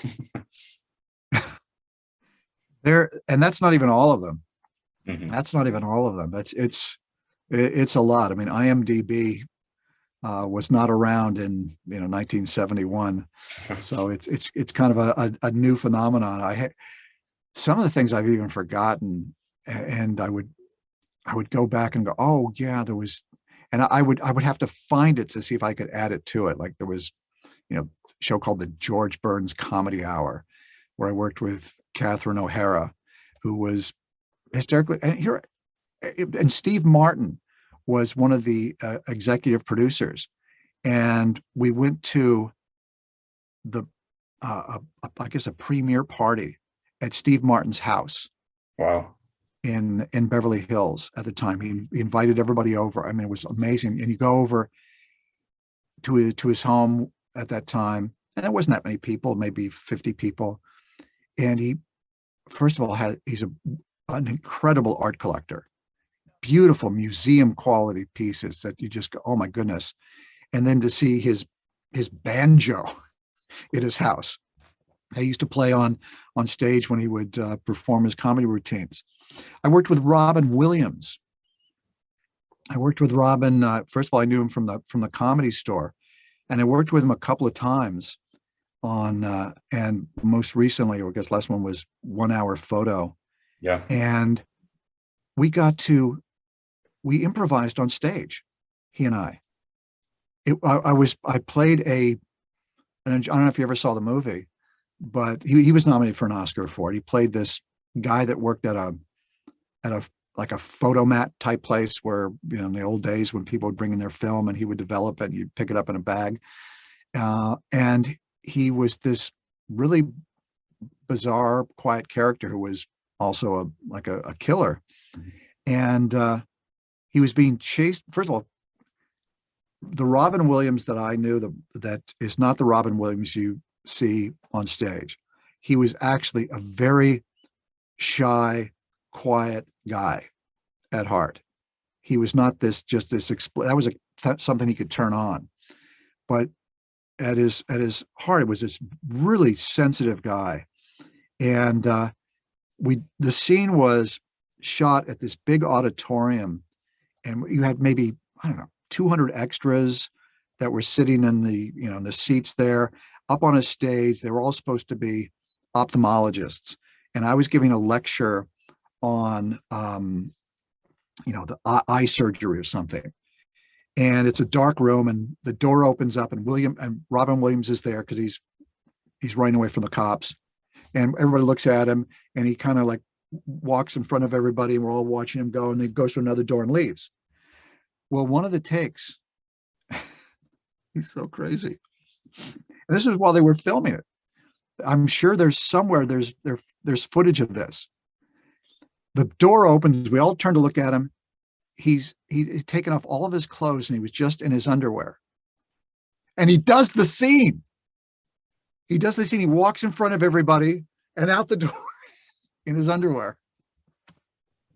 And that's not even all of them. Mm-hmm. That's not even all of them. It's a lot. I mean, IMDb was not around in 1971, so it's kind of a new phenomenon. Some of the things I've even forgotten, and I would go back and go, oh yeah, there was, and I would have to find it to see if I could add it to it. Like there was, a show called the George Burns Comedy Hour, where I worked with Catherine O'Hara, who was hysterically, and Steve Martin was one of the executive producers, and we went to the I guess a premiere party at Steve Martin's house. Wow. In Beverly Hills at the time. He invited everybody over. I mean, it was amazing. And you go over to his home at that time, and there wasn't that many people, maybe 50 people. And he, first of all, he's an incredible art collector, beautiful museum quality pieces that you just go, oh my goodness. And then to see his banjo in his house. I used to play on stage when he would perform his comedy routines. I worked with Robin Williams. First of all, I knew him from the Comedy Store, and I worked with him a couple of times on, and most recently, I guess last one was 1 Hour Photo. Yeah. And we improvised on stage, he and I. I played and I don't know if you ever saw the movie, but he was nominated for an Oscar for it. He played this guy that worked at a like a photomat type place where, in the old days when people would bring in their film and he would develop it and you'd pick it up in a bag. And he was this really bizarre, quiet character who was also a killer. And he was being chased. First of all, the Robin Williams that I knew, that is not the Robin Williams you see on stage. He was actually a very shy, quiet guy at heart. He was not this that was something he could turn on, but at his heart, it was this really sensitive guy. And the scene was shot at this big auditorium, and you had maybe, I don't know, 200 extras that were sitting in the seats there. Up on a stage, they were all supposed to be ophthalmologists, and I was giving a lecture on the eye surgery or something. And it's a dark room, and the door opens up, and Robin Williams is there because he's running away from the cops, and everybody looks at him, and he kind of like walks in front of everybody, and we're all watching him go, and then goes to another door and leaves. Well, one of the takes, he's so crazy. And this is while they were filming it. I'm sure there's footage of this. The door opens, we all turn to look at him. He'd taken off all of his clothes, and he was just in his underwear. And he does the scene. He walks in front of everybody and out the door in his underwear.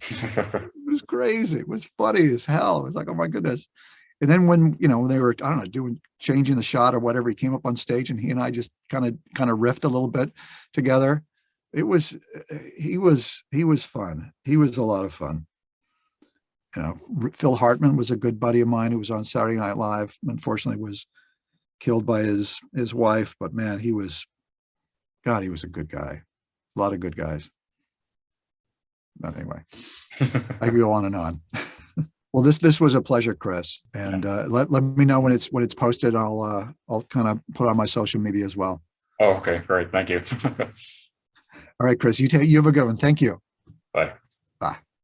It was crazy. It was funny as hell. It was like, oh my goodness. And then when they were, I don't know, changing the shot or whatever, he came up on stage, and he and I just kind of riffed a little bit together. He was fun. He was a lot of fun. Phil Hartman was a good buddy of mine who was on Saturday Night Live. Unfortunately, was killed by his wife. But man, he was a good guy. A lot of good guys. But anyway, I could go on and on. Well, this was a pleasure, Chris. And let me know when it's posted. I'll kind of put on my social media as well. Oh, okay, great. Thank you. All right, Chris, you have a good one. Thank you. Bye.